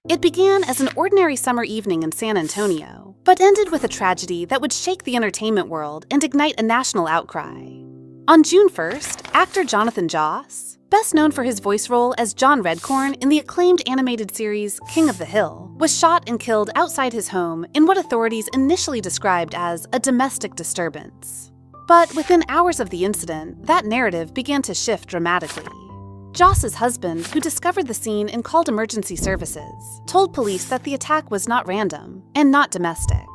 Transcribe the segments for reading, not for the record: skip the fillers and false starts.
It began as an ordinary summer evening in San Antonio, but ended with a tragedy that would shake the entertainment world and ignite a national outcry. On June 1st, actor Jonathan Joss, best known for his voice role as John Redcorn in the acclaimed animated series King of the Hill, was shot and killed outside his home in what authorities initially described as a domestic disturbance. But within hours of the incident, that narrative began to shift dramatically. Joss's husband, who discovered the scene and called emergency services, told police that the attack was not random and not domestic.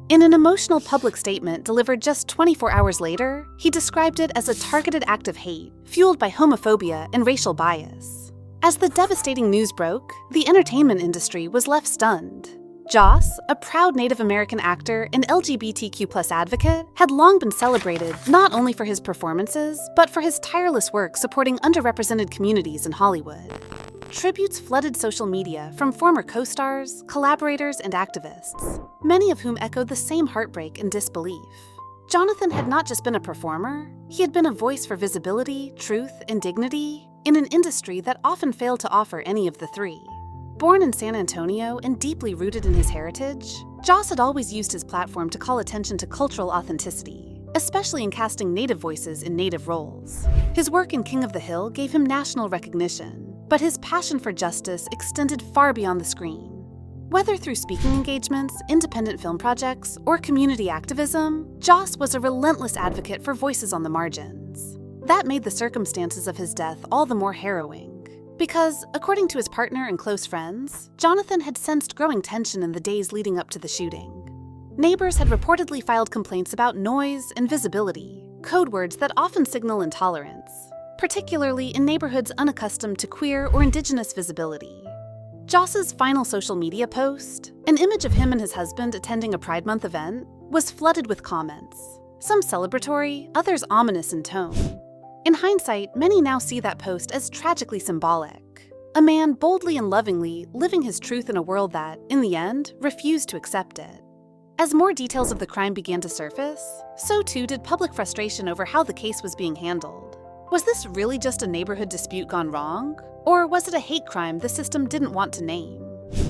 In an emotional public statement delivered just 24 hours later, he described it as a targeted act of hate, fueled by homophobia and racial bias. As the devastating news broke, the entertainment industry was left stunned. Joss, a proud Native American actor and LGBTQ+ advocate, had long been celebrated not only for his performances, but for his tireless work supporting underrepresented communities in Hollywood. Tributes flooded social media from former co-stars, collaborators, and activists, many of whom echoed the same heartbreak and disbelief. Jonathan had not just been a performer, he had been a voice for visibility, truth, and dignity in an industry that often failed to offer any of the three. Born in San Antonio and deeply rooted in his heritage, Joss had always used his platform to call attention to cultural authenticity, especially in casting Native voices in Native roles. His work in King of the Hill gave him national recognition, but his passion for justice extended far beyond the screen. Whether through speaking engagements, independent film projects, or community activism, Joss was a relentless advocate for voices on the margins. That made the circumstances of his death all the more harrowing. Because, according to his partner and close friends, Jonathan had sensed growing tension in the days leading up to the shooting. Neighbors had reportedly filed complaints about noise and visibility, code words that often signal intolerance, particularly in neighborhoods unaccustomed to queer or indigenous visibility. Joss's final social media post, an image of him and his husband attending a Pride Month event, was flooded with comments, some celebratory, others ominous in tone. In hindsight, many now see that post as tragically symbolic. A man boldly and lovingly living his truth in a world that, in the end, refused to accept it. As more details of the crime began to surface, so too did public frustration over how the case was being handled. Was this really just a neighborhood dispute gone wrong? Or was it a hate crime the system didn't want to name?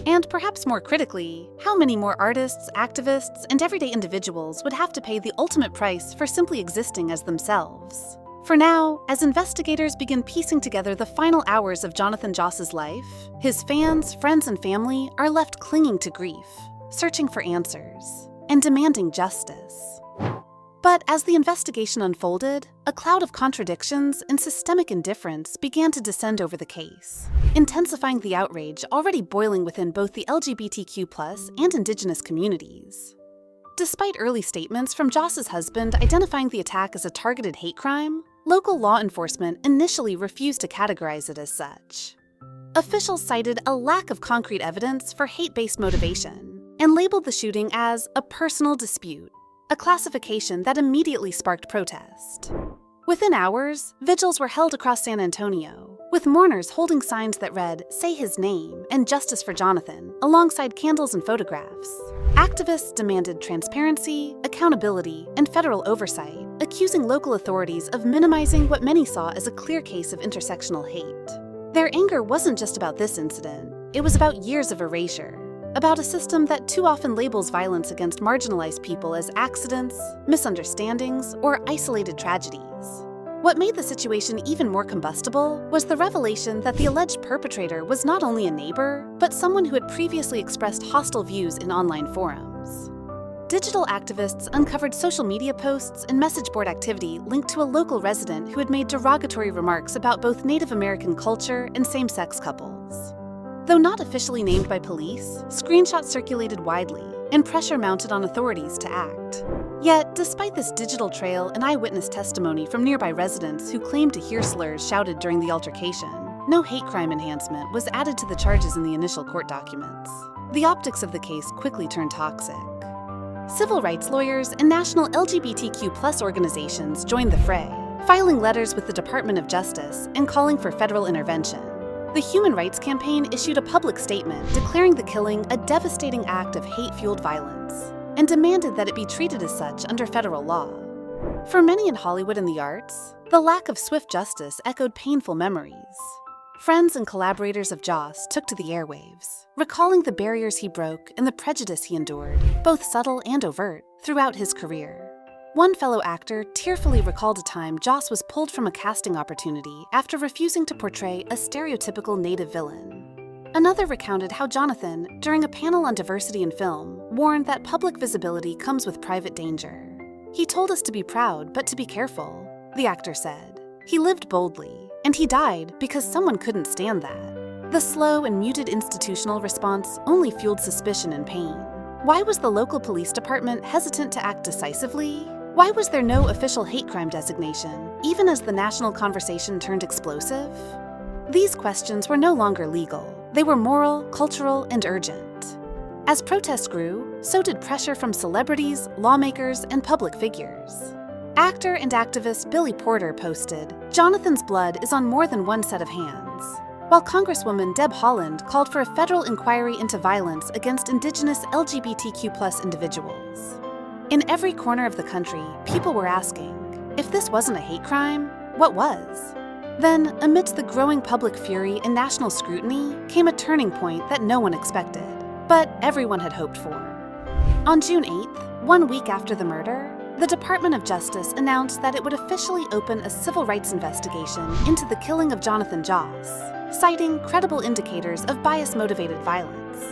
And perhaps more critically, how many more artists, activists, and everyday individuals would have to pay the ultimate price for simply existing as themselves? For now, as investigators begin piecing together the final hours of Jonathan Joss's life, his fans, friends, and family are left clinging to grief, searching for answers, and demanding justice. But as the investigation unfolded, a cloud of contradictions and systemic indifference began to descend over the case, intensifying the outrage already boiling within both the LGBTQ+ and Indigenous communities. Despite early statements from Joss's husband identifying the attack as a targeted hate crime, local law enforcement initially refused to categorize it as such. Officials cited a lack of concrete evidence for hate-based motivation and labeled the shooting as a personal dispute, a classification that immediately sparked protest. Within hours, vigils were held across San Antonio, with mourners holding signs that read, "Say his name" and "Justice for Jonathan," alongside candles and photographs. Activists demanded transparency, accountability, and federal oversight, accusing local authorities of minimizing what many saw as a clear case of intersectional hate. Their anger wasn't just about this incident, it was about years of erasure, about a system that too often labels violence against marginalized people as accidents, misunderstandings, or isolated tragedies. What made the situation even more combustible was the revelation that the alleged perpetrator was not only a neighbor, but someone who had previously expressed hostile views in online forums. Digital activists uncovered social media posts and message board activity linked to a local resident who had made derogatory remarks about both Native American culture and same-sex couples. Though not officially named by police, screenshots circulated widely, and pressure mounted on authorities to act. Yet, despite this digital trail and eyewitness testimony from nearby residents who claimed to hear slurs shouted during the altercation, no hate crime enhancement was added to the charges in the initial court documents. The optics of the case quickly turned toxic. Civil rights lawyers and national LGBTQ+ organizations joined the fray, filing letters with the Department of Justice and calling for federal intervention. The Human Rights Campaign issued a public statement declaring the killing a devastating act of hate-fueled violence and demanded that it be treated as such under federal law. For many in Hollywood and the arts, the lack of swift justice echoed painful memories. friends and collaborators of Joss took to the airwaves, recalling the barriers he broke and the prejudice he endured, both subtle and overt, throughout his career. One fellow actor tearfully recalled a time Joss was pulled from a casting opportunity after refusing to portray a stereotypical Native villain. Another recounted how Jonathan, during a panel on diversity in film, warned that public visibility comes with private danger. "He told us to be proud, but to be careful," the actor said. "He lived boldly, and he died because someone couldn't stand that." The slow and muted institutional response only fueled suspicion and pain. Why was the local police department hesitant to act decisively? Why was there no official hate crime designation, even as the national conversation turned explosive? These questions were no longer legal. They were moral, cultural, and urgent. As protests grew, so did pressure from celebrities, lawmakers, and public figures. Actor and activist Billy Porter posted, "Jonathan's blood is on more than one set of hands," while Congresswoman Deb Haaland called for a federal inquiry into violence against Indigenous LGBTQ+ individuals. In every corner of the country, people were asking, if this wasn't a hate crime, what was? Then, amidst the growing public fury and national scrutiny, came a turning point that no one expected, but everyone had hoped for. On June 8th, 1 week after the murder, the Department of Justice announced that it would officially open a civil rights investigation into the killing of Jonathan Joss, citing credible indicators of bias-motivated violence.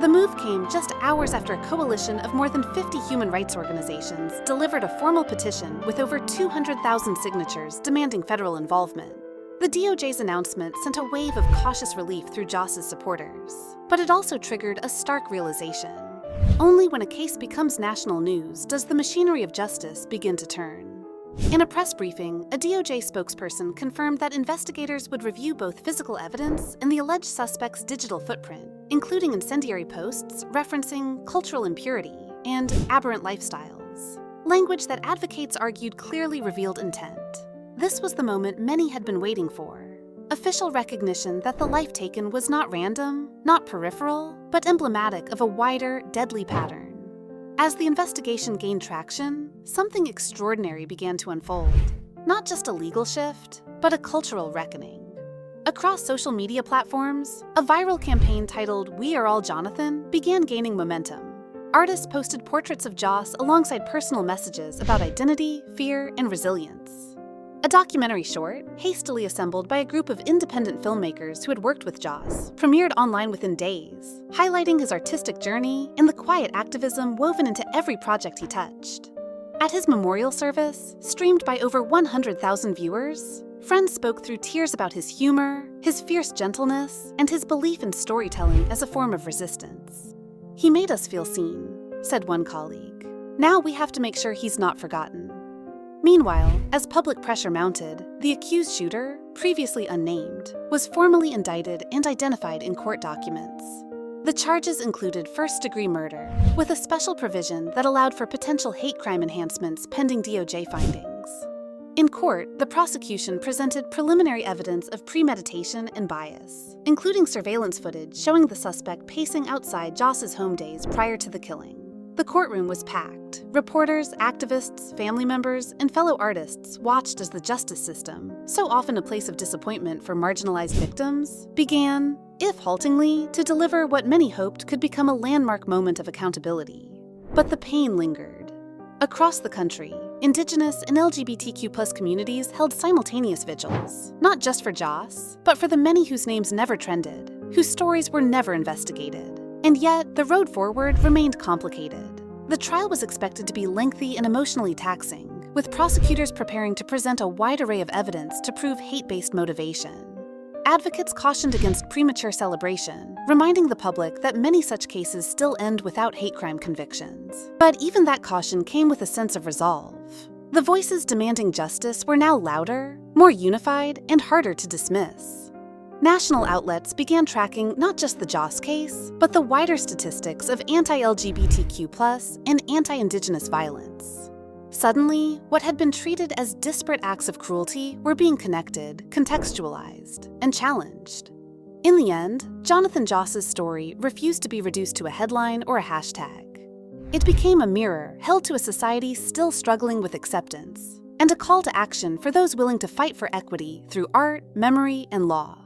The move came just hours after a coalition of more than 50 human rights organizations delivered a formal petition with over 200,000 signatures demanding federal involvement. The DOJ's announcement sent a wave of cautious relief through Joss's supporters, but it also triggered a stark realization. Only when a case becomes national news does the machinery of justice begin to turn. In a press briefing, a DOJ spokesperson confirmed that investigators would review both physical evidence and the alleged suspect's digital footprint, including incendiary posts referencing cultural impurity and aberrant lifestyles. Language that advocates argued clearly revealed intent. This was the moment many had been waiting for. Official recognition that the life taken was not random, not peripheral, but emblematic of a wider, deadly pattern. As the investigation gained traction, something extraordinary began to unfold. Not just a legal shift, but a cultural reckoning. Across social media platforms, a viral campaign titled "We Are All Jonathan" began gaining momentum. Artists posted portraits of Joss alongside personal messages about identity, fear, and resilience. A documentary short, hastily assembled by a group of independent filmmakers who had worked with Joss, premiered online within days, highlighting his artistic journey and the quiet activism woven into every project he touched. At his memorial service, streamed by over 100,000 viewers, friends spoke through tears about his humor, his fierce gentleness, and his belief in storytelling as a form of resistance. "He made us feel seen," said one colleague. "Now we have to make sure he's not forgotten." Meanwhile, as public pressure mounted, the accused shooter, previously unnamed, was formally indicted and identified in court documents. The charges included first-degree murder, with a special provision that allowed for potential hate crime enhancements pending DOJ findings. In court, the prosecution presented preliminary evidence of premeditation and bias, including surveillance footage showing the suspect pacing outside Joss's home days prior to the killing. The courtroom was packed. Reporters, activists, family members, and fellow artists watched as the justice system, so often a place of disappointment for marginalized victims, began, if haltingly, to deliver what many hoped could become a landmark moment of accountability. But the pain lingered. Across the country, Indigenous and LGBTQ+ communities held simultaneous vigils, not just for Joss, but for the many whose names never trended, whose stories were never investigated. And yet, the road forward remained complicated. The trial was expected to be lengthy and emotionally taxing, with prosecutors preparing to present a wide array of evidence to prove hate-based motivation. Advocates cautioned against premature celebration, reminding the public that many such cases still end without hate crime convictions. But even that caution came with a sense of resolve. The voices demanding justice were now louder, more unified, and harder to dismiss. National outlets began tracking not just the Joss case, but the wider statistics of anti-LGBTQ+ and anti-Indigenous violence. Suddenly, what had been treated as disparate acts of cruelty were being connected, contextualized, and challenged. In the end, Jonathan Joss's story refused to be reduced to a headline or a hashtag. It became a mirror held to a society still struggling with acceptance, and a call to action for those willing to fight for equity through art, memory, and law.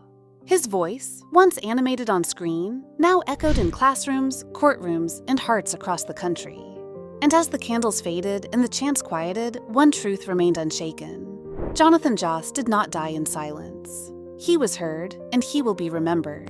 His voice, once animated on screen, now echoed in classrooms, courtrooms, and hearts across the country. And as the candles faded and the chants quieted, one truth remained unshaken. Jonathan Joss did not die in silence. He was heard, and he will be remembered.